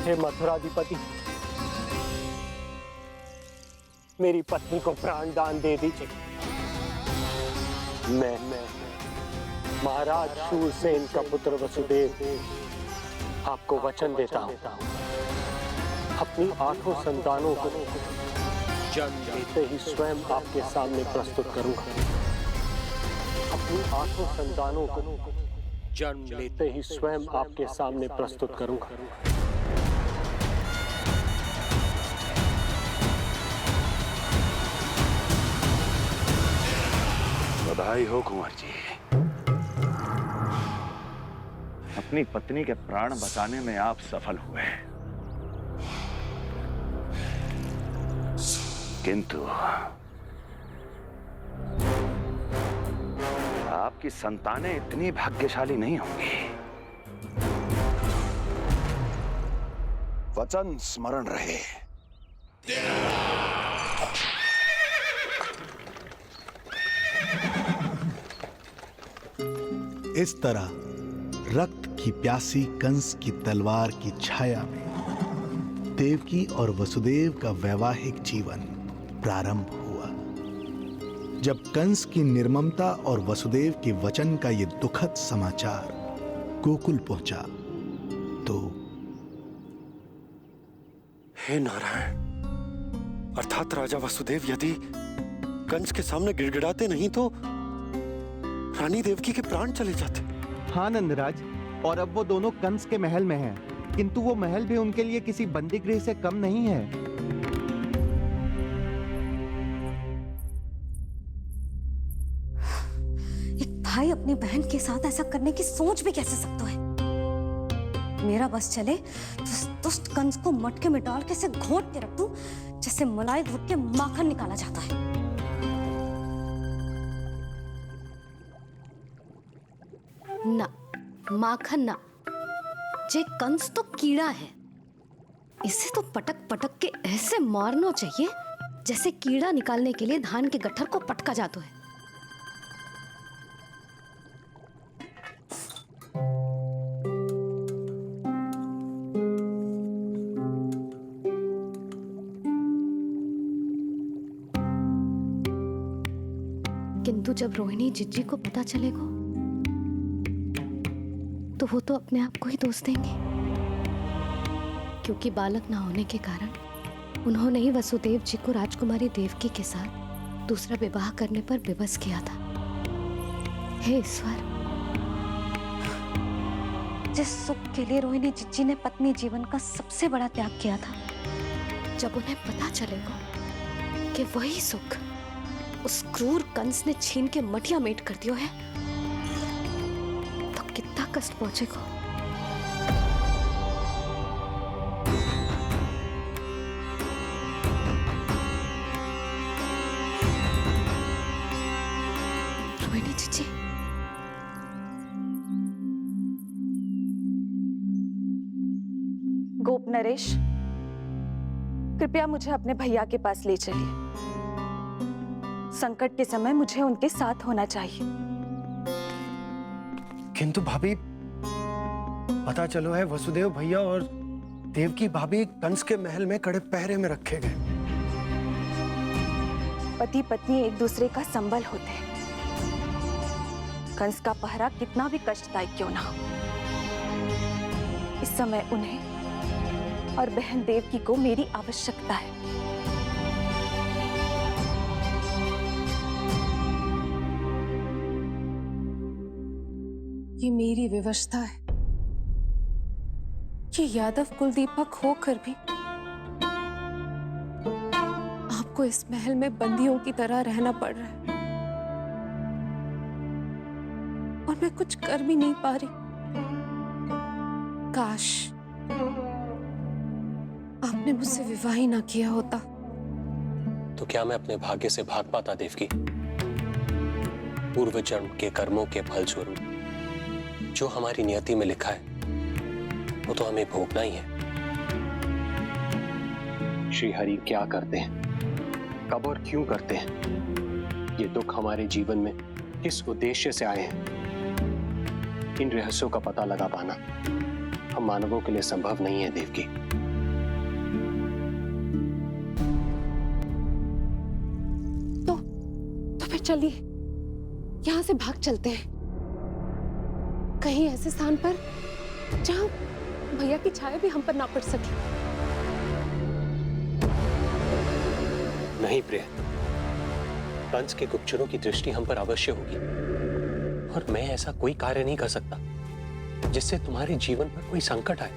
हे मथुराधिपति, मेरी पत्नी को प्राण दान दे दीजिए। मैं महाराज शूरसेन का पुत्र वसुदेव आपको वचन देता हूं, अपनी 8 संतानों को जन्म लेते ही स्वयं आपके सामने प्रस्तुत करूंगा। अपनी 8 संतानों को जन्म लेते ही स्वयं आपके सामने प्रस्तुत करूंगा। बधाई हो कुंवर जी, अपनी पत्नी के प्राण बचाने में आप सफल हुए, किंतु आपकी संतानें इतनी भाग्यशाली नहीं होंगी। वचन स्मरण रहे। इस तरह रक्त की प्यासी कंस की तलवार की छाया में देवकी और वसुदेव का वैवाहिक जीवन प्रारंभ हुआ। जब कंस की निर्ममता और वसुदेव के वचन का यह दुखद समाचार गोकुल पहुंचा तो हे नारायण, अर्थात राजा वसुदेव यदि कंस के सामने गिड़गिड़ाते नहीं तो रानी देवकी के प्राण चले जाते। हाँ नंदराज, और अब वो दोनों कंस के महल में हैं, किंतु वो महल भी उनके लिए किसी बंदीगृह से कम नहीं है। एक भाई अपनी बहन के साथ ऐसा करने की सोच भी कैसे सकता है? मेरा बस चले तो उस दुष्ट कंस को मटके में डाल के इसे घोंट के रख दूं, जैसे मलाई घोट के माखन निकाला जाता है। ना, माखन ना, जे कंस तो कीड़ा है, इसे तो पटक पटक के ऐसे मारना चाहिए जैसे कीड़ा निकालने के लिए धान के गट्ठर को पटका जाता है। किंतु जब रोहिणी जिज्जी को पता चलेगा तो वो तो अपने आप को ही दोष देंगे, क्योंकि बालक ना होने के कारण उन्होंने ही वसुदेव जी को राजकुमारी देवकी के साथ दूसरा विवाह करने पर विवश किया था। हे ईश्वर, जिस सुख के लिए रोहिणी जिज्जी ने पत्नी जीवन का सबसे बड़ा त्याग किया था, जब उन्हें पता चलेगा कि वही सुख उस क्रूर कंस ने छीन के मटिया मेट कर दिया है, तो कितना कष्ट पहुंचेगा। रोहिणी जीजी, गोप नरेश, कृपया मुझे अपने भैया के पास ले चलिए। संकट के समय मुझे उनके साथ होना चाहिए। किंतु भाभी, पता चलो है वसुदेव भैया और देवकी भाभी कंस के महल में कड़े पहरे में रखे गए। पति पत्नी एक दूसरे का संबल होते हैं। कंस का पहरा कितना भी कष्टदायक क्यों ना हो, इस समय उन्हें और बहन देवकी को मेरी आवश्यकता है। ये मेरी व्यवस्था है। ये यादव कुलदीपक होकर भी आपको इस महल में बंदियों की तरह रहना पड़ रहा है, और मैं कुछ कर भी नहीं पा रही। काश आपने मुझसे विवाह ही ना किया होता। तो क्या मैं अपने भाग्य से भाग पाता देवकी? पूर्व जन्म के कर्मों के फलस्वरूप जो हमारी नियति में लिखा है वो तो हमें भोगना ही है। श्री हरि क्या करते हैं, कब और क्यों करते हैं, ये दुख हमारे जीवन में किस उद्देश्य से आए हैं, इन रहस्यों का पता लगा पाना हम मानवों के लिए संभव नहीं है देवकी। तो फिर चलिए यहाँ से भाग चलते हैं, कहीं ऐसे स्थान पर जहाँ भैया की छाया भी हम पर ना पड़ सके। नहीं प्रिय, कंस के गुप्तचरों की दृष्टि हम पर अवश्य होगी, और मैं ऐसा कोई कार्य नहीं कर सकता जिससे तुम्हारे जीवन पर कोई संकट आए।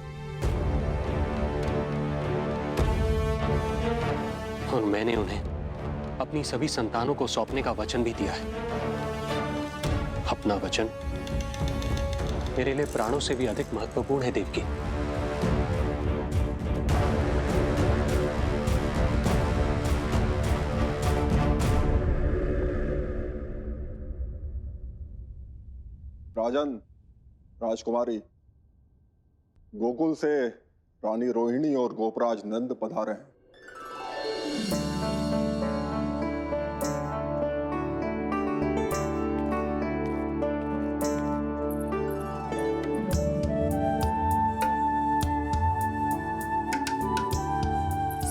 और मैंने उन्हें अपनी सभी संतानों को सौंपने का वचन भी दिया है। अपना वचन मेरे लिए प्राणों से भी अधिक महत्वपूर्ण है देवकी। राजन, राजकुमारी, गोकुल से रानी रोहिणी और गोपराज नंद पधारे हैं।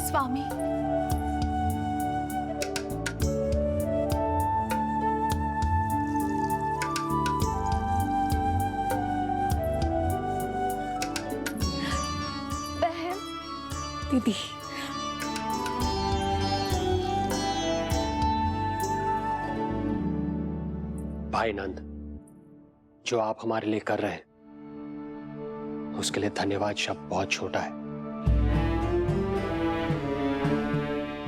स्वामी, बहन, दीदी, भाई नंद, जो आप हमारे लिए कर रहे हैं उसके लिए धन्यवाद शब्द बहुत छोटा है।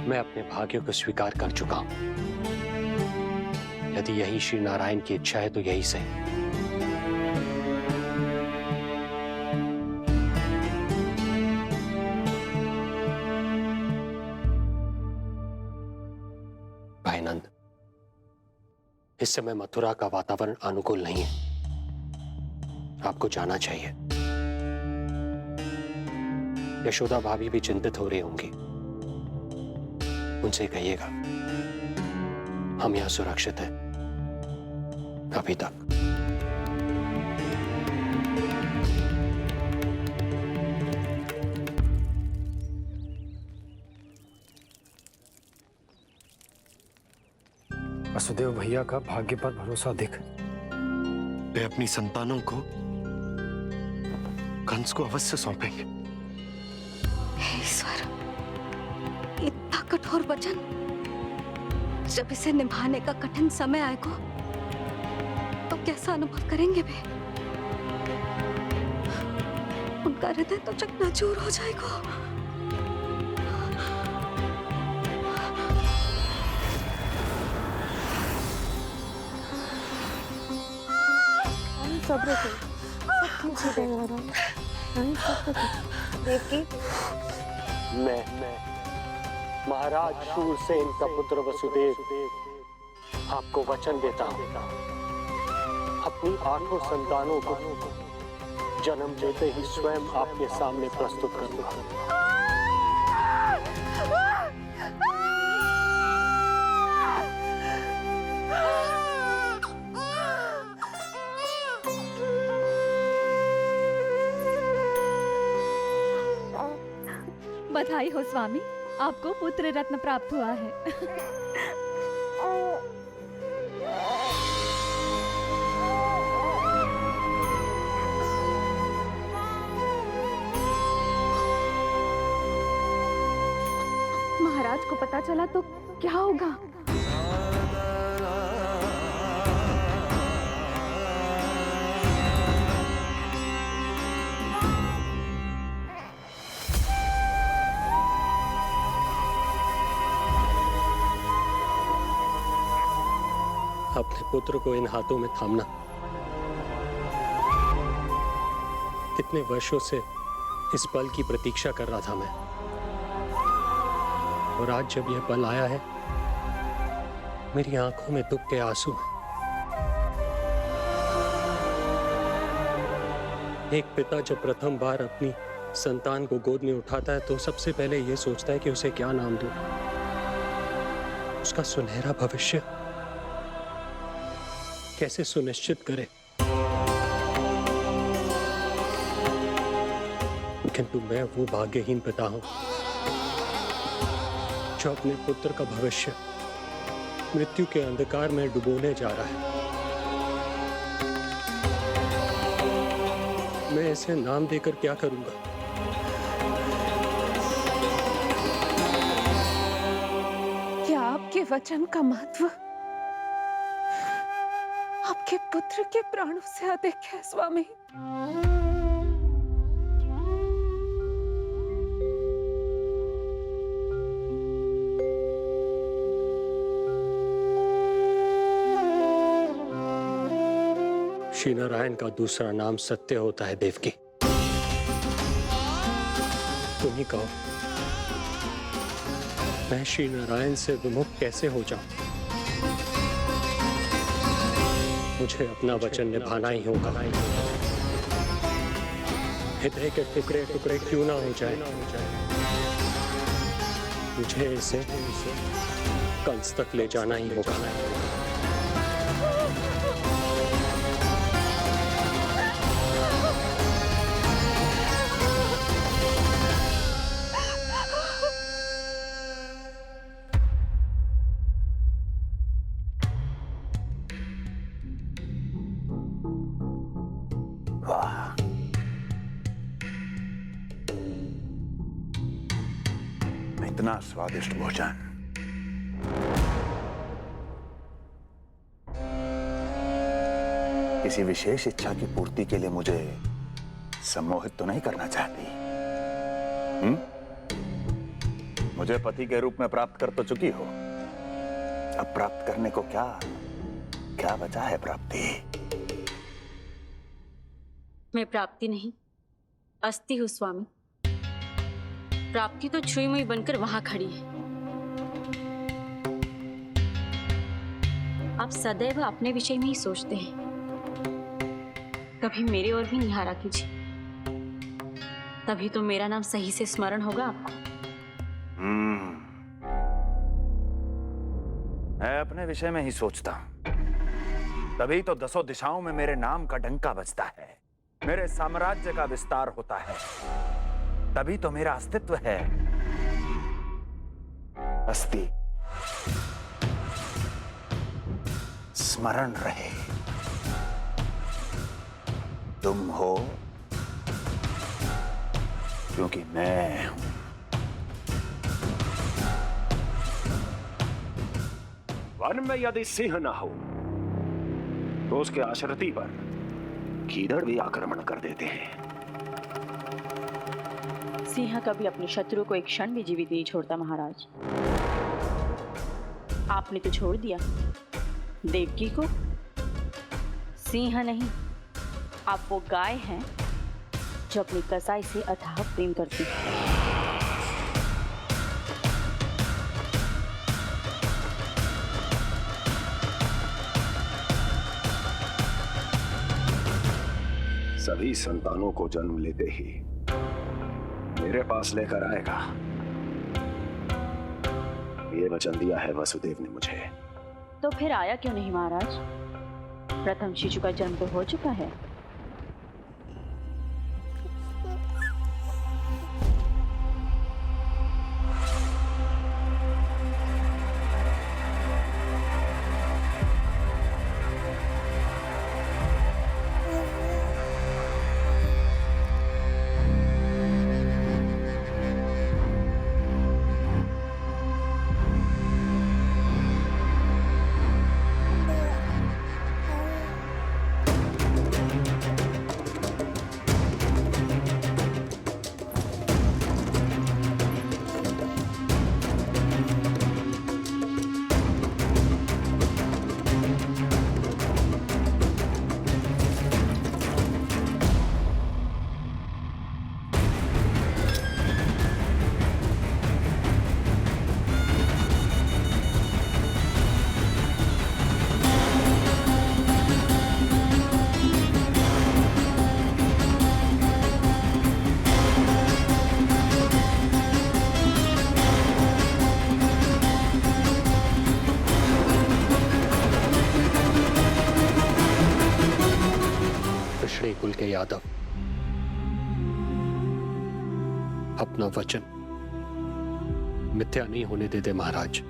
मैं अपने भाग्य को स्वीकार कर चुका हूं। यदि यही श्री नारायण की इच्छा है तो यही सही। भाई नंद, इस समय मथुरा का वातावरण अनुकूल नहीं है, आपको जाना चाहिए। यशोदा भाभी भी चिंतित हो रही होंगी, उनसे कहिएगा हम यहां सुरक्षित हैं अभी तक। वसुदेव भैया का भाग्य पर भरोसा दिख। वे अपनी संतानों को कंस को अवश्य सौंपेंगे। ईश्वर, इतना कठोर वचन, जब इसे निभाने का कठिन समय आएगा तो कैसा अनुभव करेंगे वे? उनका हृदय तो चकनाचूर हो जाएगा। सब्र करो, सब ठीक हो जाएगा। देवकी, मैं महाराज शूरसेन का पुत्र वसुदेव आपको वचन देता हूं, अपनी 8 संतानों को जन्म देते ही स्वयं आपके सामने प्रस्तुत करूंगा। बधाई हो स्वामी, आपको पुत्र रत्न प्राप्त हुआ है। महाराज को पता चला तो क्या होगा? अपने पुत्र को इन हाथों में थामना, कितने वर्षों से इस पल की प्रतीक्षा कर रहा था मैं, और आज जब यह पल आया है मेरी आंखों में दुख के आंसू हैं। एक पिता जब प्रथम बार अपनी संतान को गोद में उठाता है तो सबसे पहले यह सोचता है कि उसे क्या नाम दूं, उसका सुनहरा भविष्य कैसे सुनिश्चित करे। किंतु मैं वो भाग्यहीन पिता हूं जो अपने पुत्र का भविष्य मृत्यु के अंधकार में डुबोने जा रहा है। मैं इसे नाम देकर क्या करूंगा? क्या आपके वचन का महत्व आपके पुत्र के प्राणों से अधिक है स्वामी? श्री नारायण का दूसरा नाम सत्य होता है देवकी। तुम ही कहो, मैं श्री नारायण से विमुख कैसे हो जाऊं? मुझे अपना वचन निभाना ही होगा। हृदय के टुकड़े टुकड़े क्यों ना हो जाए, मुझे इसे कंस तक ले जाना ही होगा। इतना स्वादिष्ट भोजन किसी विशेष इच्छा की पूर्ति के लिए मुझे सम्मोहित तो नहीं करना चाहती? मुझे पति के रूप में प्राप्त कर तो चुकी हो, अब प्राप्त करने को क्या क्या बचा है प्राप्ति? मैं प्राप्ति नहीं, अस्थि हूं स्वामी। प्राप्ति तो छुई मुई बनकर वहां खड़ी है। आप सदैव अपने विषय में ही सोचते हैं, कभी मेरे ओर भी निहारा कीजिए, तभी तो मेरा नाम सही से स्मरण होगा आपको। मैं अपने विषय में ही सोचता हूं, तभी तो दसों दिशाओं में मेरे नाम का डंका बजता है, मेरे साम्राज्य का विस्तार होता है, तभी तो मेरा अस्तित्व है। अस्थि स्मरण रहे, तुम हो क्योंकि मैं हूं। वन में यदि सिंह न हो तो उसके आश्रिति पर गीदड़ भी आक्रमण कर देते हैं। सिंह कभी अपने शत्रु को एक क्षण भी जीवित नहीं छोड़ता महाराज। आपने तो छोड़ दिया देवकी को। सिंह नहीं, आप वो गाय हैं जो अपनी कसाई से अथाह प्रेम करती है। सभी संतानों को जन्म लेते ही मेरे पास लेकर आएगा, ये वचन दिया है वसुदेव ने मुझे। तो फिर आया क्यों नहीं महाराज? प्रथम शिशु का जन्म तो हो चुका है। अपना वचन मिथ्या नहीं होने देते महाराज।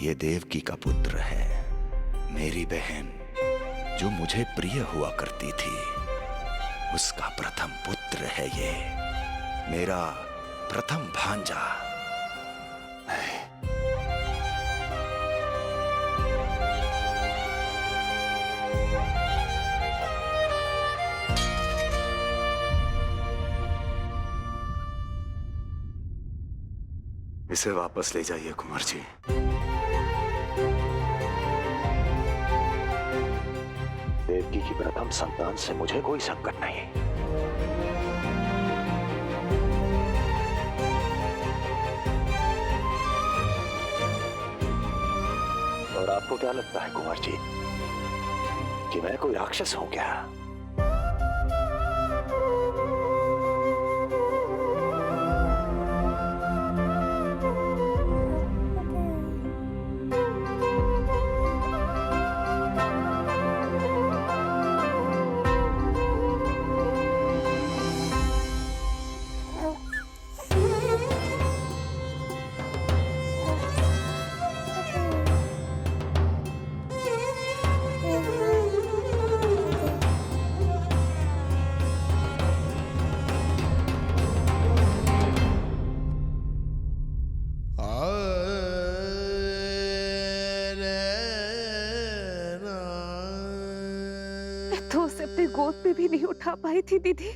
ये देवकी का पुत्र है, मेरी बहन जो मुझे प्रिय हुआ करती थी, उसका प्रथम पुत्र है ये, मेरा प्रथम भांजा। इसे वापस ले जाइए कुंवर जी। देवकी की प्रथम संतान से मुझे कोई संकट नहीं। और आपको क्या लगता है कुंवर जी कि मैं कोई राक्षस हूं क्या? तो उसे अपनी गोद पे भी नहीं उठा पाई थी दीदी।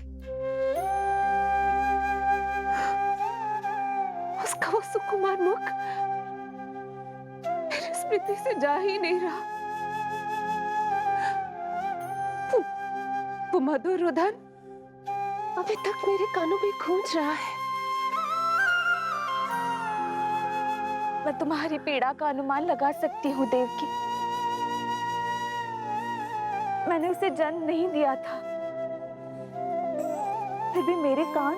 उसका वो सुकुमार मुख मेरी स्मृति से जा ही नहीं रहा। वो मधुर रुदन अभी तक मेरे कानों में गूंज रहा है। मैं तुम्हारी पीड़ा का अनुमान लगा सकती हूँ देवकी। मैंने उसे जन्म नहीं दिया था, फिर भी मेरे कान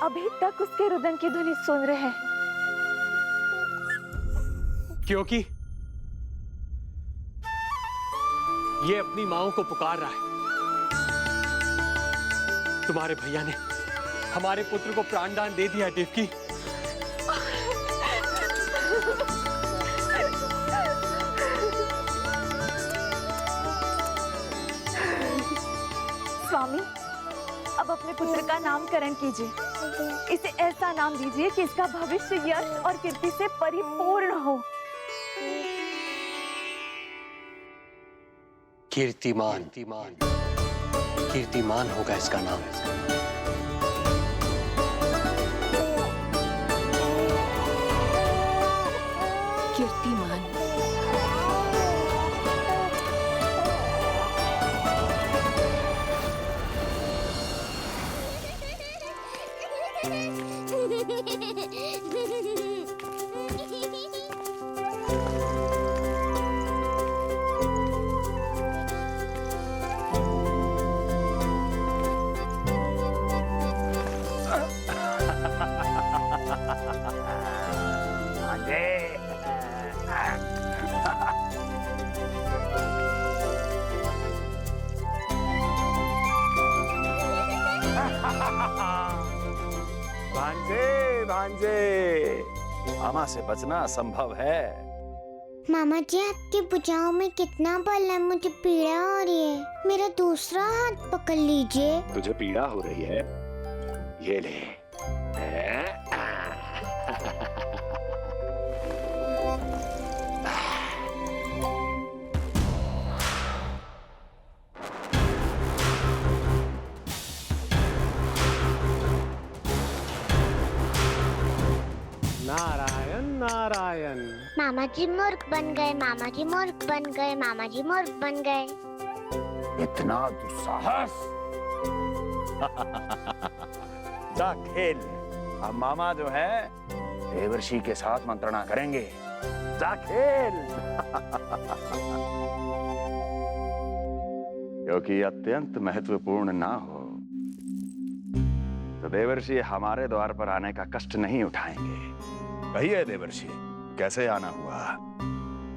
अभी तक उसके रुदन की ध्वनि सुन रहे हैं। क्योंकि ये अपनी माओ को पुकार रहा है। तुम्हारे भैया ने हमारे पुत्र को प्राणदान दे दिया है देवकी। स्वामी, अब अपने पुत्र का नामकरण कीजिए। इसे ऐसा नाम दीजिए कि इसका भविष्य यश और कीर्ति से परिपूर्ण हो। कीर्तिमान। कीर्तिमान होगा इसका नाम। कीर्तिमान। भांजे, भांजे, मामा से बचना असंभव है। मामा जी, आपकी भुजाओं में कितना बल है, मुझे पीड़ा हो रही है। मेरा दूसरा हाथ पकड़ लीजिए। तुझे पीड़ा हो रही है? ये ले। नारायण नारायण। मामा जी मूर्ख बन गए, मामा जी मूर्ख बन गए, मामा जी मूर्ख बन गए। इतना दुस्साहस। जा खेल। अब मामा जो है देवर्षि के साथ मंत्रणा करेंगे। जा खेल। क्योंकि अत्यंत महत्वपूर्ण ना हो तो देवर्षि हमारे द्वार पर आने का कष्ट नहीं उठाएंगे। कहिए देवर्षि, कैसे आना हुआ?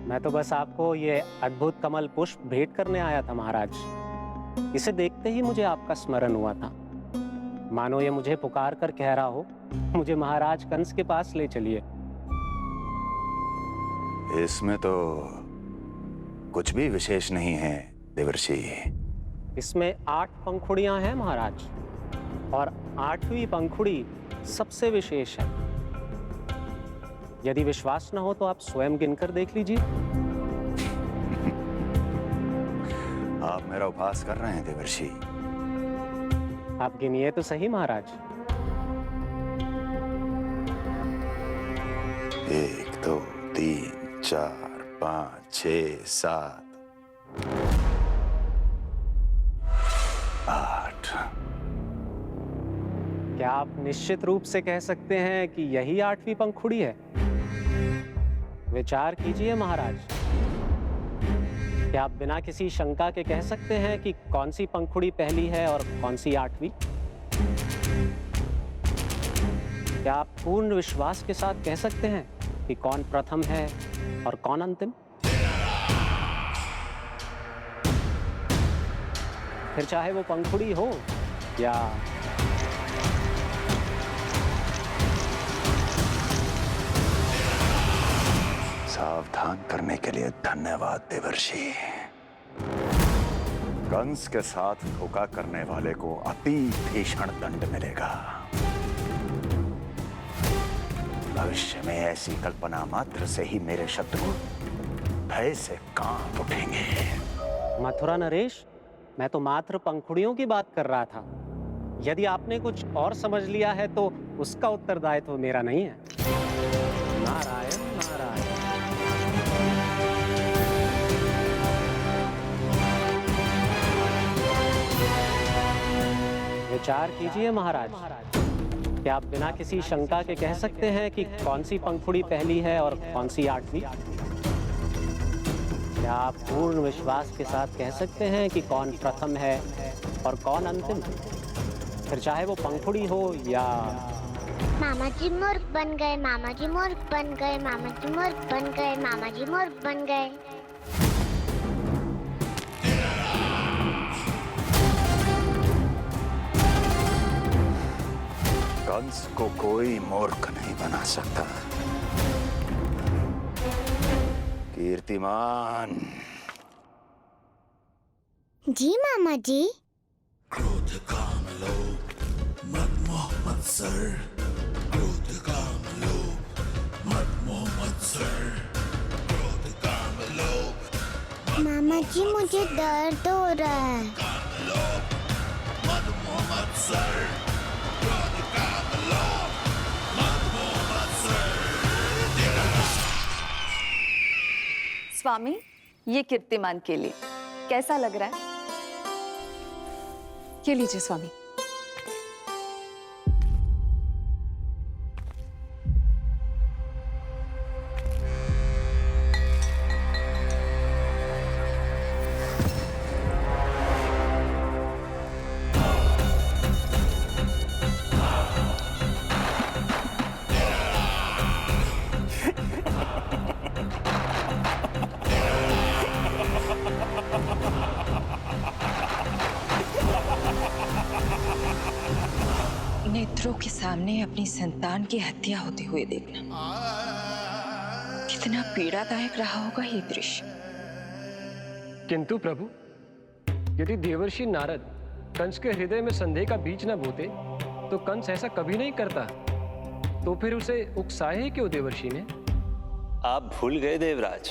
मैं तो बस आपको ये अद्भुत कमल पुष्प भेंट करने आया था महाराज। इसे देखते ही मुझे आपका स्मरण हुआ था। मानो ये मुझे पुकार कर कह रहा हो, मुझे महाराज कंस के पास ले चलिए। इसमें तो कुछ भी विशेष नहीं है देवर्षि। इसमें 8 पंखुड़ियां हैं महाराज, और 8वीं पंखुड़ी सबसे विशेष है। यदि विश्वास न हो तो आप स्वयं गिनकर देख लीजिए। आप मेरा उपहास कर रहे हैं देवर्षि। आप गिनिए तो सही महाराज। 1 2 3 4 5 6 7 8। क्या आप निश्चित रूप से कह सकते हैं कि यही 8वीं पंखुड़ी है? विचार कीजिए महाराज। क्या आप बिना किसी शंका के कह सकते हैं कि कौन सी पंखुड़ी पहली है और कौन सी 8वीं? क्या आप पूर्ण विश्वास के साथ कह सकते हैं कि कौन प्रथम है और कौन अंतिम? फिर चाहे वो पंखुड़ी हो या सावधान करने के लिए धन्यवाद देवर्षि। कंस के साथ धोखा करने वाले को अति भीषण दंड मिलेगा। भविष्य में ऐसी कल्पना मात्र से ही मेरे शत्रु भय से कांप उठेंगे। मथुरा नरेश, मैं तो मात्र पंखुड़ियों की बात कर रहा था। यदि आपने कुछ और समझ लिया है तो उसका उत्तरदायित्व मेरा नहीं है। नारायण नारायण। विचार कीजिए महाराज। क्या आप बिना किसी शंका के कह सकते हैं कि कौन सी पंखुड़ी पहली है और कौन सी 8वीं? क्या आप पूर्ण विश्वास के साथ कह सकते हैं कि कौन प्रथम है और कौन अंतिम? फिर चाहे वो पंखुड़ी हो या मामा जी मूर्ख बन गए, मामा जी मूर्ख बन गए, मामा जी मूर्ख बन गए, मामा जी मूर्ख बन गए। कंस को कोई मूर्ख नहीं बना सकता। कीर्तिमान। जी मामा जी। क्रोध काम लोभ मद मोह मत्सर, क्रोध काम लोभ मद मोह मत्सर, क्रोध काम लोभ। मामा जी मुझे दर्द हो रहा है। काम लोभ मद मोह मत्सर, क्रोध काम लोभ मद मोह मत्सर। स्वामी, ये कीर्तिमान के लिए कैसा लग रहा है? ये लीजिए स्वामी। नेत्रों के सामने अपनी संतान की हत्या होते हुए देखना कितना पीड़ादायक रहा होगा ये दृश्य। किंतु प्रभु, यदि देवर्षि नारद कंस के हृदय में संदेह का बीज न बोते तो कंस ऐसा कभी नहीं करता। तो फिर उसे उकसाए ही क्यों देवर्षि ने? आप भूल गए देवराज,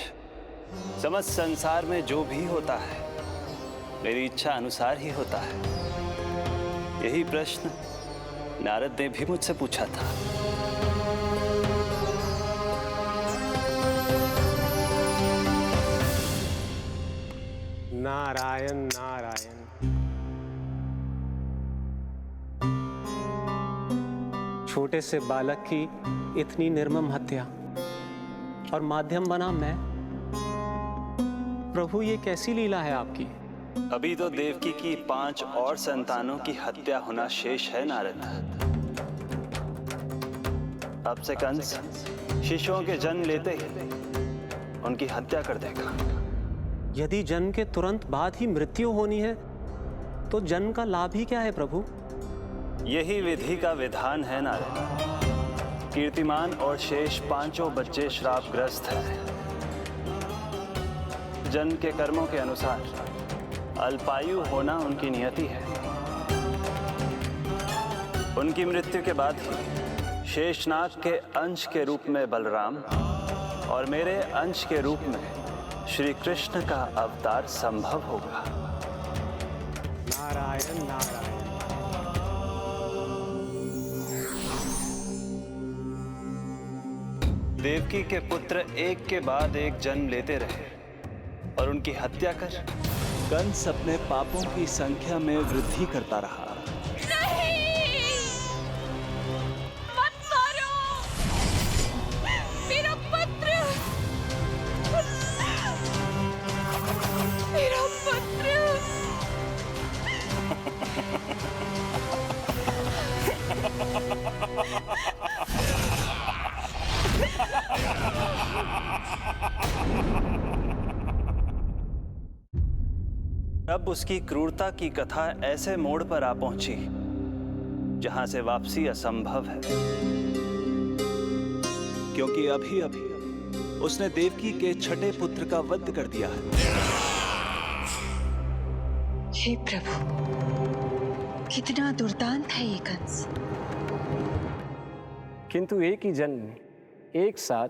समस्त संसार में जो भी होता है मेरी इच्छा अनुसार ही होता है। यही प्रश्न नारद ने भी मुझसे पूछा था। नारायण नारायण। छोटे से बालक की इतनी निर्मम हत्या और माध्यम बना मैं। प्रभु, ये कैसी लीला है आपकी? अभी तो देवकी की 5 और संतानों की हत्या होना शेष है नारद। अब से कंस शिशुओं के जन्म लेते ही उनकी हत्या कर देगा। यदि जन्म के तुरंत बाद ही मृत्यु होनी है तो जन्म का लाभ ही क्या है प्रभु? यही विधि का विधान है नारद। कीर्तिमान और शेष 5 बच्चे श्रापग्रस्त हैं। जन्म के कर्मों के अनुसार अल्पायु होना उनकी नियति है। उनकी मृत्यु के बाद ही शेषनाग के अंश के रूप में बलराम और मेरे अंश के रूप में श्री कृष्ण का अवतार संभव होगा। नारायण नारायण। देवकी के पुत्र एक के बाद एक जन्म लेते रहे और उनकी हत्या कर कंस अपने पापों की संख्या में वृद्धि करता रहा। नहीं! मत मारो! मेरा पुत्र! मेरा पुत्र! अब उसकी क्रूरता की कथा ऐसे मोड़ पर आ पहुंची जहां से वापसी असंभव है, क्योंकि अभी अभी उसने देवकी के छठे पुत्र का वध कर दिया है। हे प्रभु, कितना दुर्दांत है ये कंस। किंतु एक ही जन्म में एक साथ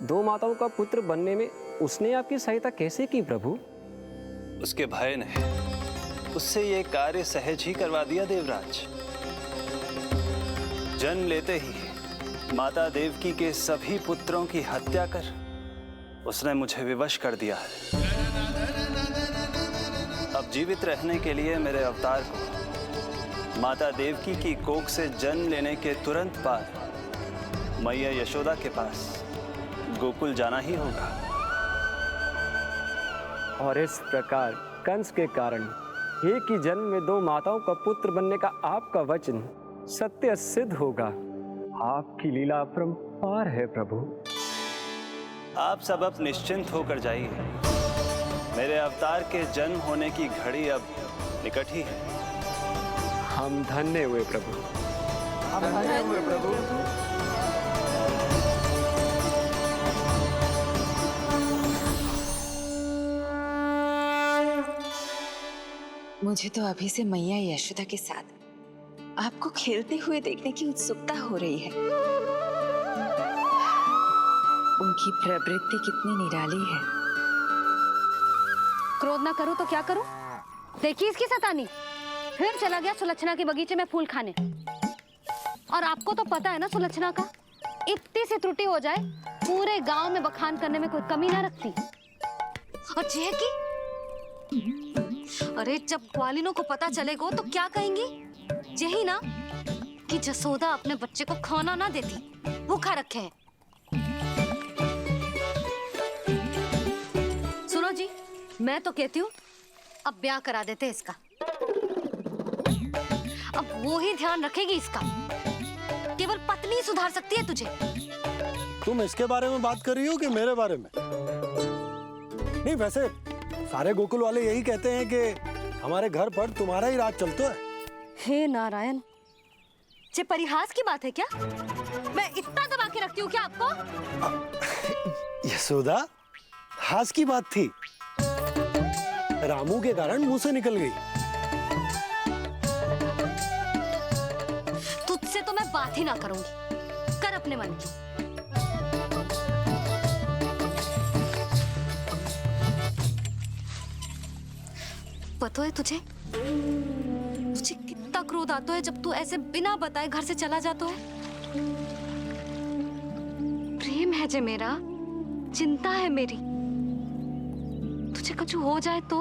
2 माताओं का पुत्र बनने में उसने आपकी सहायता कैसे की प्रभु? उसके भय ने उससे ये कार्य सहज ही करवा दिया देवराज। जन्म लेते ही माता देवकी के सभी पुत्रों की हत्या कर उसने मुझे विवश कर दिया है। अब जीवित रहने के लिए मेरे अवतार को माता देवकी की कोख से जन्म लेने के तुरंत बाद मैया यशोदा के पास गोकुल जाना ही होगा। और इस प्रकार कंस के कारण एक ही जन्म में 2 माताओं का पुत्र बनने का आपका वचन सत्य सिद्ध होगा। आपकी लीला अपरंपार है प्रभु। आप सब अब निश्चिंत होकर जाइए। मेरे अवतार के जन्म होने की घड़ी अब निकट ही है। हम धन्य हुए प्रभु। हम धन्य हुए प्रभु। मुझे तो अभी से मैया यशोदा के साथ आपको खेलते हुए देखने की उत्सुकता हो रही है। उनकी प्रवृत्ति कितनी निराली है। क्रोध ना करो तो क्या करूं? देखिए इसकी सतानी, फिर चला गया सुलक्षणा के बगीचे में फूल खाने। और आपको तो पता है ना सुलक्षणा का, इतनी सी त्रुटि हो जाए पूरे गांव में बखान करने में कोई कमी ना रखती। और जे की अरे जब ग्वालिनों को पता चलेगा तो क्या कहेंगी? यही ना कि जसोदा अपने बच्चे को खाना ना देती, भूखा रखे है। सुनो जी, मैं तो कहती हूँ अब ब्याह करा देते इसका। अब वो ही ध्यान रखेगी इसका। केवल पत्नी सुधार सकती है तुझे। तुम इसके बारे में बात कर रही हो कि मेरे बारे में? नहीं, वैसे सारे गोकुल वाले यही कहते हैं कि हमारे घर पर तुम्हारा ही राज चलता है। हे नारायण, ये परिहास की बात है क्या? मैं इतना दबा के रखती हूँ क्या आपको? यशोदा, हास की बात थी। रामू के कारण मुंह से निकल गई। तुझसे तो मैं बात ही ना करूंगी। कर अपने मन की। पता है तुझे कितना क्रोध आता है जब तू ऐसे बिना बताए घर से चला जाता है। प्रेम है जे मेरा, चिंता है मेरी। तुझे कुछ हो जाए तो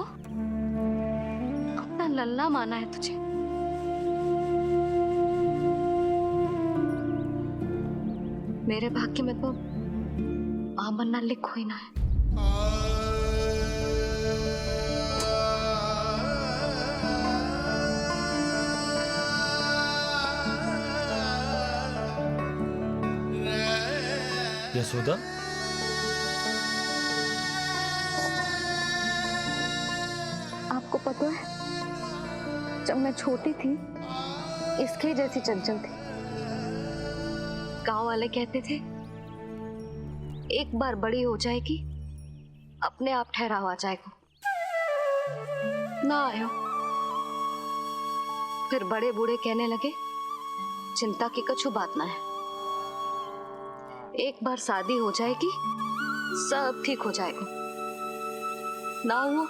लल्ला माना है तुझे। मेरे भाग्य में तो मां बनना लिखो ही ना है। यशोदा, आपको पता है, जब मैं छोटी थी इसके जैसी चंचल थी। गांव वाले कहते थे एक बार बड़ी हो जाएगी अपने आप ठहराव आ जाएगा। ना आयो। फिर बड़े बूढ़े कहने लगे चिंता की कछु बात ना है, एक बार शादी हो जाएगी सब ठीक हो जाएगा। ना हुआ।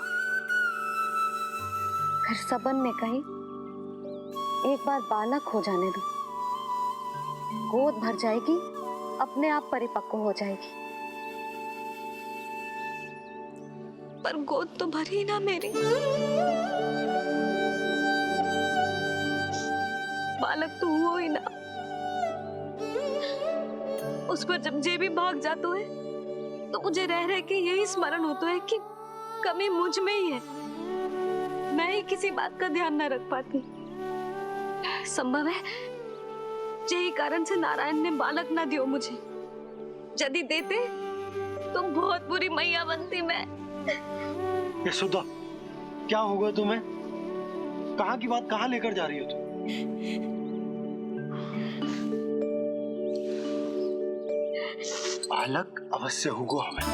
फिर सबन ने कही एक बार बालक हो जाने दो, गोद भर जाएगी अपने आप परिपक्व हो जाएगी। पर गोद तो भरी ना मेरी। बालक तो हुआ ही ना। उस पर जब जे भी भाग जातो है तो मुझे रह रह के यही स्मरण होता है कि कमी मुझ में ही है। मैं ही किसी बात का ध्यान न रख पाती। संभव है यही कारण से नारायण ने बालक ना दियो मुझे। यदि देते तो बहुत बुरी मैया बनती मैं। यशोदा, क्या होगा तुम्हें? कहाँ की बात कहाँ लेकर जा रही हो तुम? बालक अवश्य होगा हमें,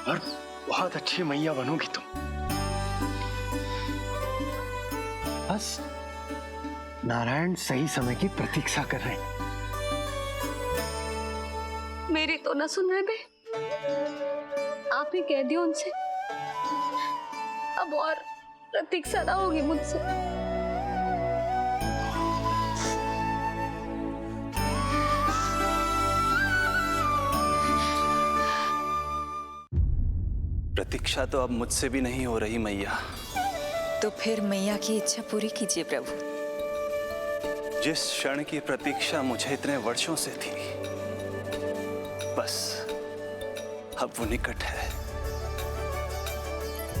और बहुत अच्छी मैया बनोगी तुम। बस नारायण सही समय की प्रतीक्षा कर रहे हैं। मेरी तो ना सुन रहे बे। आप ही कह दियो उनसे, अब और प्रतीक्षा ना होगी मुझसे। प्रतीक्षा तो अब मुझसे भी नहीं हो रही मैया। तो फिर मैया की इच्छा पूरी कीजिए प्रभु। जिस क्षण की प्रतीक्षा मुझे इतने वर्षों से थी, बस अब वो निकट है।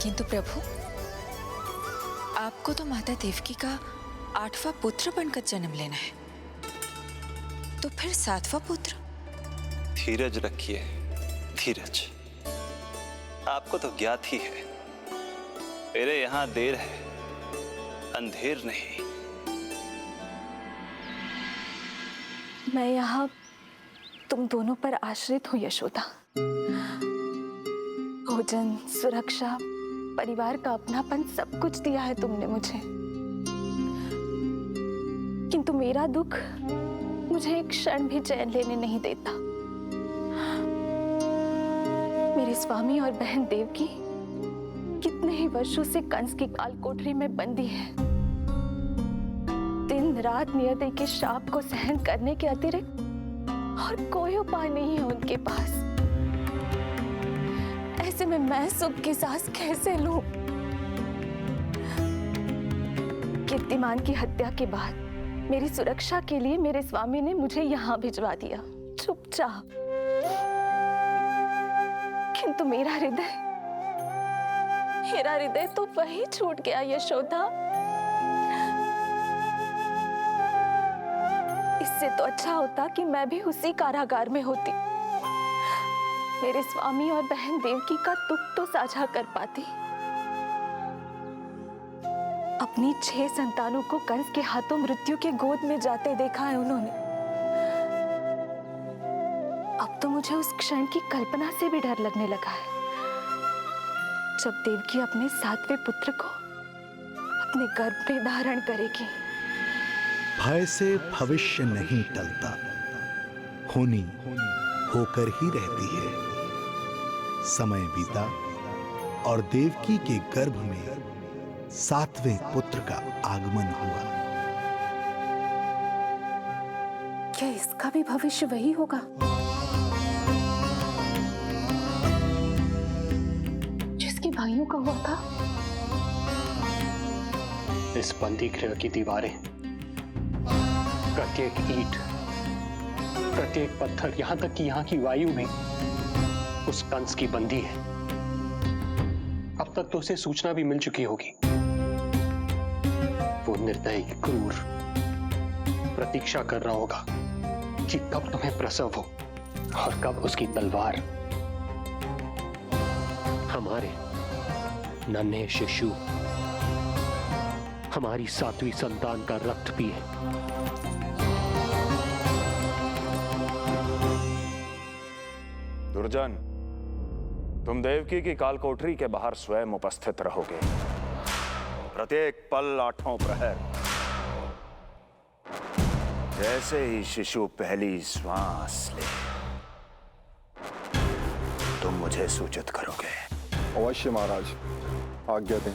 किंतु प्रभु, आपको तो माता देवकी का 8वां पुत्र बनकर जन्म लेना है, तो फिर 7वां पुत्र? धीरज रखिए, धीरज। आपको तो ज्ञात ही है, मेरे यहाँ देर है, अंधेर नहीं। मैं यहाँ तुम दोनों पर आश्रित हूँ यशोदा। भोजन, सुरक्षा, परिवार का अपनापन सब कुछ दिया है तुमने मुझे। किंतु मेरा दुख मुझे एक क्षण भी चैन लेने नहीं देता। मेरे स्वामी और बहन देवकी कितने ही वर्षों से कंस की काल कोठरी में बंदी है। दिन रात नियति के शाप को सहन करने के अतिरिक्त और कोई उपाय नहीं है उनके पास। ऐसे में मैं सुख की सांस कैसे लूं? कीर्तिमान की हत्या के बाद मेरी सुरक्षा के लिए मेरे स्वामी ने मुझे यहाँ भिजवा दिया, चुपचाप। किंतु मेरा हृदय तो वही छूट गया यशोदा। इससे तो अच्छा होता कि मैं भी उसी कारागार में होती, मेरे स्वामी और बहन देवकी का दुख तो साझा कर पाती। अपनी 6 संतानों को कंस के हाथों मृत्यु के गोद में जाते देखा है उन्होंने। अब तो मुझे उस क्षण की कल्पना से भी डर लगने लगा है, जब देवकी अपने 7वें पुत्र को अपने गर्भ में धारण करेगी। भय से भविष्य नहीं टलता, होनी होकर ही रहती है। समय बीता और देवकी के गर्भ में 7वें पुत्र का आगमन हुआ। क्या इसका भी भविष्य वही होगा जिसके भाइयों का हुआ था? इस बंदी गृह की दीवारें, प्रत्येक ईंट, प्रत्येक पत्थर, यहां तक कि यहां की वायु भी उस कंस की बंदी है। अब तक तो उसे सूचना भी मिल चुकी होगी। वो निर्दयी, क्रूर प्रतीक्षा कर रहा होगा कि कब तुम्हें प्रसव हो और कब उसकी तलवार हमारे नन्हे शिशु, हमारी 7वीं संतान का रक्त पिए। दुर्जन, तुम देवकी की कालकोठरी के बाहर स्वयं उपस्थित रहोगे, प्रत्येक पल 8 प्रहर। जैसे ही शिशु पहली श्वास ले, तुम मुझे सूचित करोगे। अवश्य महाराज, आज्ञा दें।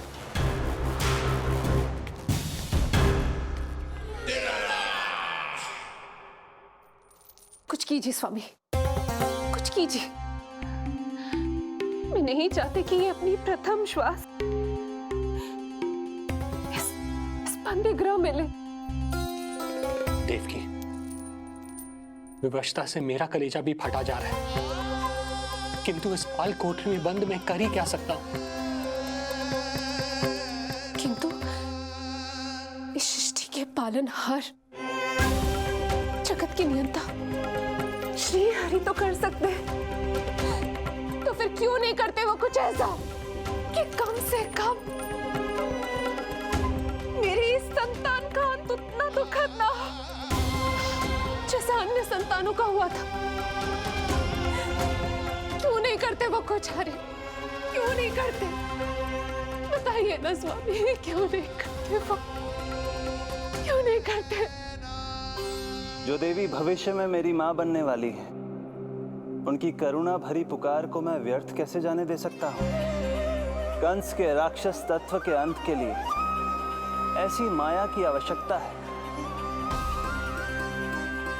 कुछ कीजिए स्वामी, कुछ कीजिए। मैं नहीं चाहती कि ये अपनी प्रथम श्वास इस बंदी गृह में ले। देवकी, विवशता से मेरा कलेजा भी फटा जा रहा है, किंतु इस काल कोठरी में बंद मैं कर ही क्या सकता हूं? किंतु इस सृष्टि के पालनहार, जगत की नियंता श्री हरि तो कर सकते हैं, तो फिर क्यों नहीं करते वो कुछ ऐसा कि कम से कम मेरी इस संतान का अंत उतना दुखद ना हो जैसा अन्य संतानों का हुआ था। क्यों नहीं करते वो कुछ हरि, क्यों नहीं करते? बताइए ना स्वामी, क्यों नहीं करते वो, क्यों नहीं करते? जो देवी भविष्य में मेरी मां बनने वाली है, उनकी करुणा भरी पुकार को मैं व्यर्थ कैसे जाने दे सकता हूं? कंस के राक्षस तत्व के अंत के लिए ऐसी माया की आवश्यकता है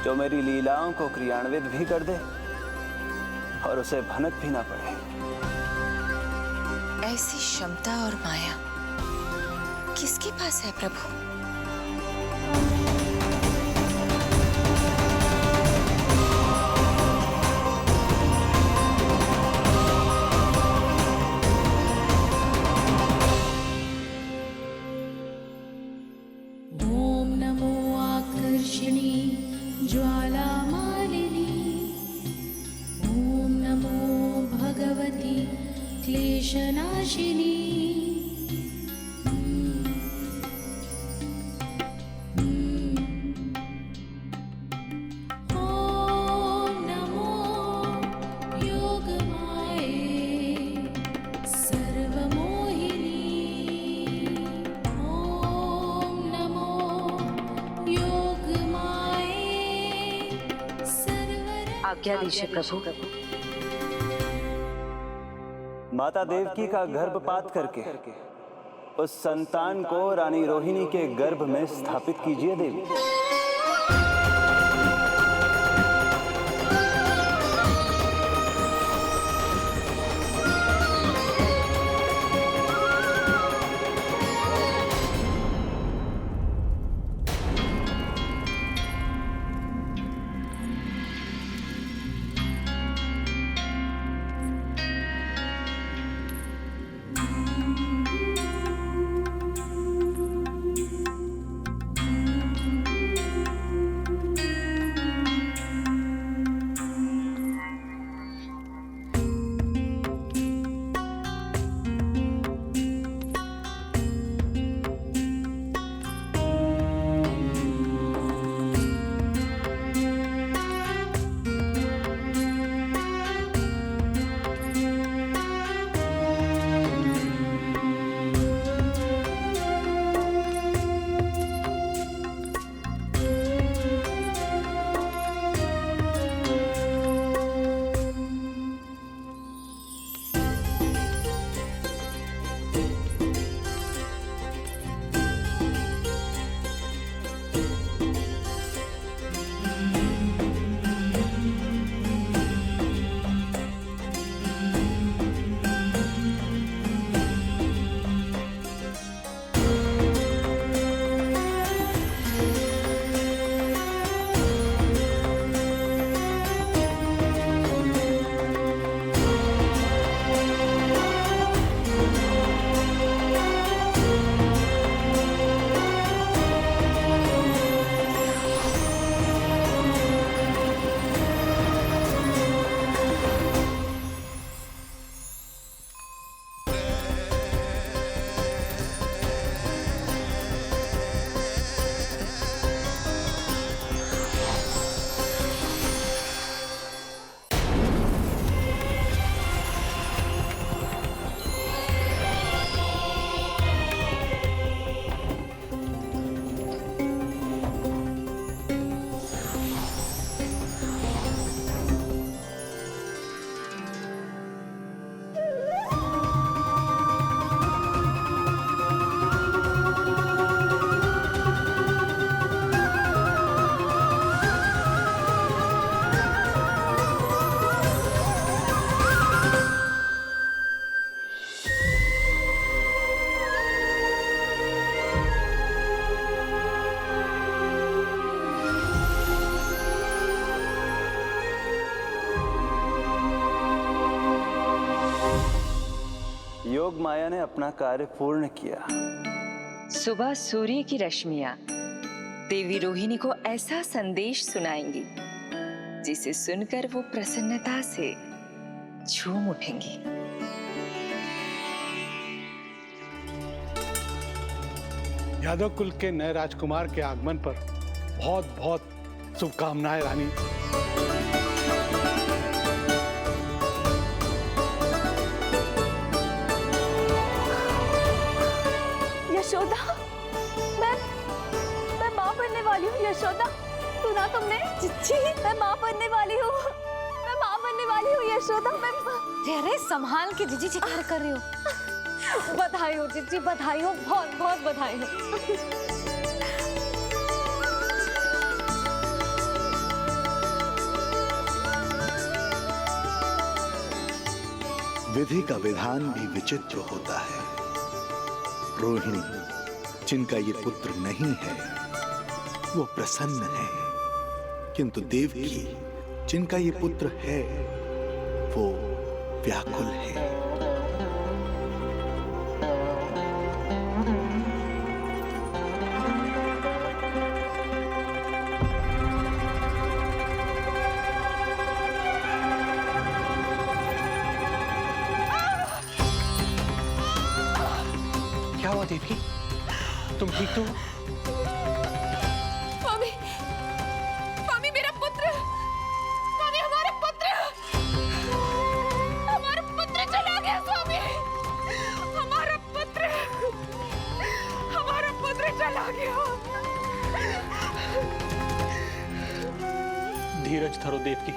जो मेरी लीलाओं को क्रियान्वित भी कर दे और उसे भनक भी ना पड़े। ऐसी क्षमता और माया किसके पास है प्रभु? ओम नमो आकर्षणी ज्वाला मालिनी, ओम नमो भगवती क्लेशनाशिनी। ओम नमो योगमाये सर्वमोहिनी, ओम नमो योगमाये आज्ञा दीजिए प्रभु। माता देवकी का गर्भपात करके उस संतान को रानी रोहिणी के गर्भ में स्थापित कीजिए देवी। माया ने अपना कार्य पूर्ण किया। सुबह सूर्य की रश्मियां देवी रोहिणी को ऐसा संदेश सुनाएंगी जिसे सुनकर वो प्रसन्नता से झूम उठेंगी। यादव कुल के नए राजकुमार के आगमन पर बहुत बहुत शुभकामनाएं रानी। यशोदा, मैं माँ बनने वाली हूँ। यशोदा, सुना तुमने? चिच्ची, मैं माँ बनने वाली हूँ। मैं माँ बनने वाली हूँ यशोदा। अरे संभाल के जीजी चित्कार कर रही हो। बधाई हो चिच्ची, बधाई हो, बहुत बहुत बधाई हो। विधि का विधान भी विचित्र होता है। रोहिणी, जिनका ये पुत्र नहीं है, वो प्रसन्न है, किंतु देवकी, जिनका ये पुत्र है, वो व्याकुल है। क्या हुआ देवकी? तुम ठीक तो? स्वामी, स्वामी मेरा पुत्र, स्वामी हमारा पुत्र चला गया। स्वामी, हमारा पुत्र चला गया। धीरज धरो देवकी,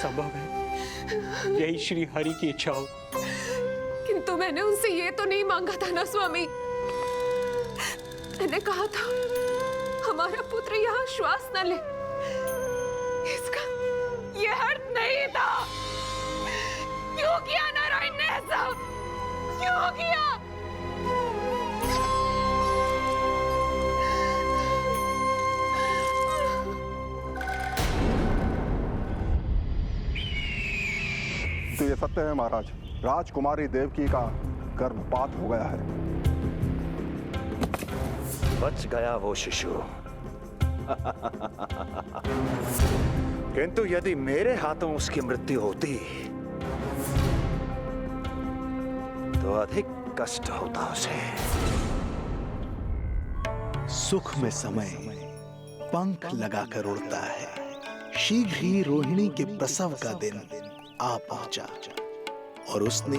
संभव है यही श्री हरि की इच्छा हो। किंतु मैंने उनसे ये तो नहीं मांगा था ना स्वामी। मैंने कहा था हमारा पुत्र यहाँ श्वास न ले। इसका ये अर्थ नहीं था। क्यों किया नारायण ने ऐसा? क्यों किया? तो ये सत्य है महाराज, राजकुमारी देवकी का गर्भपात हो गया है। बच गया वो शिशु। किंतु यदि मेरे हाथों उसकी मृत्यु होती तो अधिक कष्ट होता उसे। सुख में समय पंख लगाकर उड़ता है। शीघ्र ही रोहिणी के प्रसव का दिन आ पहुंचा और उसने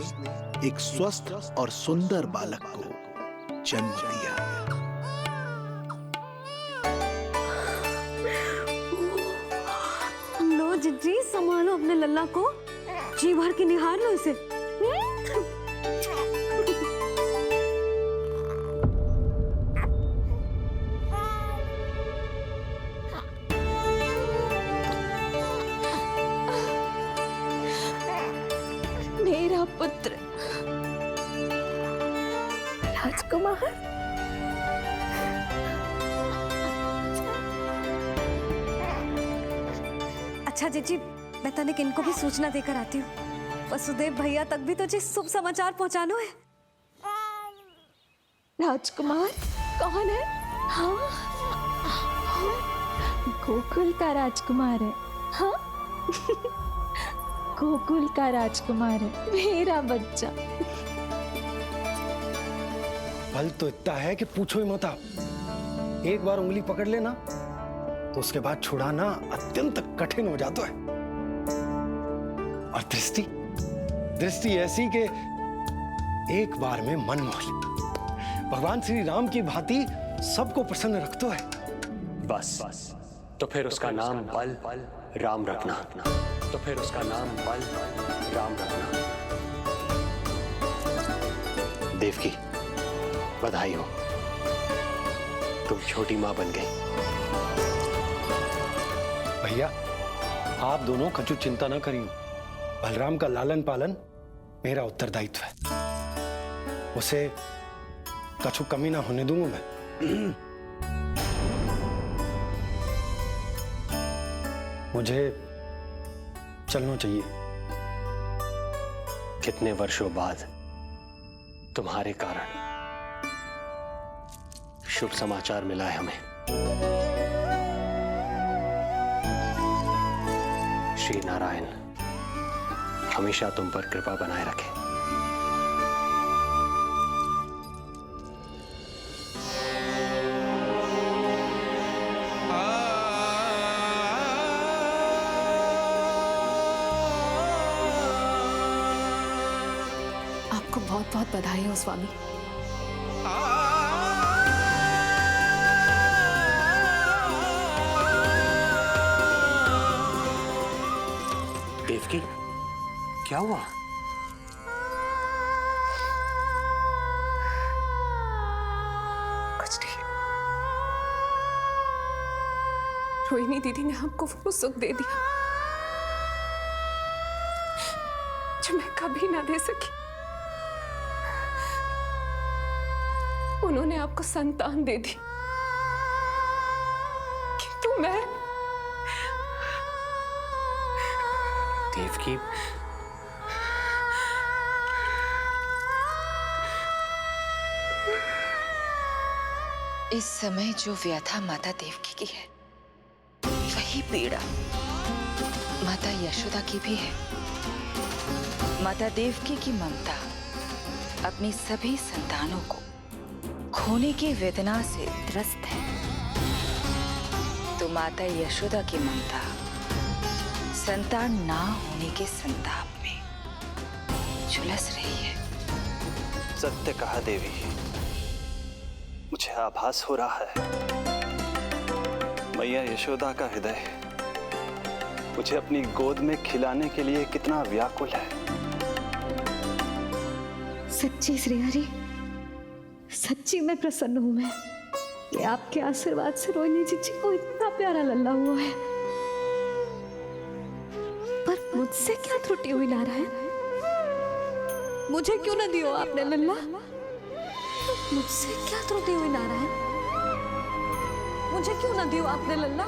एक स्वस्थ और सुंदर बालक को जन्म दिया। लो जिज्जी, संभालो अपने लल्ला को, जी भर के निहार लो इसे। मेरा पुत्र राजकुमार। अच्छा जीजी, मैं तनिक इनको भी सूचना देकर आती हूँ। वसुदेव भैया तक भी तुझे शुभ समाचार पहुंचाना है। राजकुमार कौन है? हाँ, गोकुल का राजकुमार है। हाँ, गोकुल का राजकुमार है, मेरा बच्चा। बल तो इतना है कि पूछो ही मत आप। एक बार उंगली पकड़ लेना तो उसके बाद छुड़ाना अत्यंत कठिन हो जाता है। और दृष्टि ऐसी कि एक बार में मन मोह ले। भगवान श्री राम की भांति सबको प्रसन्न रखतो है। बस तो फिर उसका नाम बल राम रखना। तो फिर उसका नाम बल राम रखना। देवकी, बधाई हो, तुम छोटी मां बन गई। भैया, आप दोनों कछु चिंता न करिए। बलराम का लालन पालन मेरा उत्तरदायित्व है। उसे कछु कमी ना होने दूंगा मैं। मुझे चलना चाहिए। कितने वर्षों बाद तुम्हारे कारण शुभ समाचार मिला है हमें। श्री नारायण हमेशा तुम पर कृपा बनाए रखे। आपको बहुत बहुत बधाई हो स्वामी। देवकी, क्या हुआ? कुछ नहीं। रोहिणी दीदी ने हमको वो सुख दे दिया जो मैं कभी ना दे सकी। उन्होंने आपको संतान दे दी, किंतु मैं देवकी, इस समय जो व्यथा माता देवकी की है, वही पीड़ा माता यशोदा की भी है। माता देवकी की ममता अपनी सभी संतानों को खोने की वेदना से त्रस्त है, तो माता यशोदा की ममता संतान ना होने के संताप में झुलस रही है। सत्य कहा देवी, मुझे आभास हो रहा है मैया यशोदा का हृदय मुझे अपनी गोद में खिलाने के लिए कितना व्याकुल है। सच्ची श्री हरि, सच्ची में प्रसन्न हूं मैं कि आपके आशीर्वाद से रोहिणी जी को इतना प्यारा लल्ला हुआ है। पर मुझसे क्या त्रुटि हुई नारायण? मुझे क्यों न दियो आपने लल्ला? मुझसे क्या त्रुटि हुई नारायण? मुझे क्यों न दियो आपने लल्ला?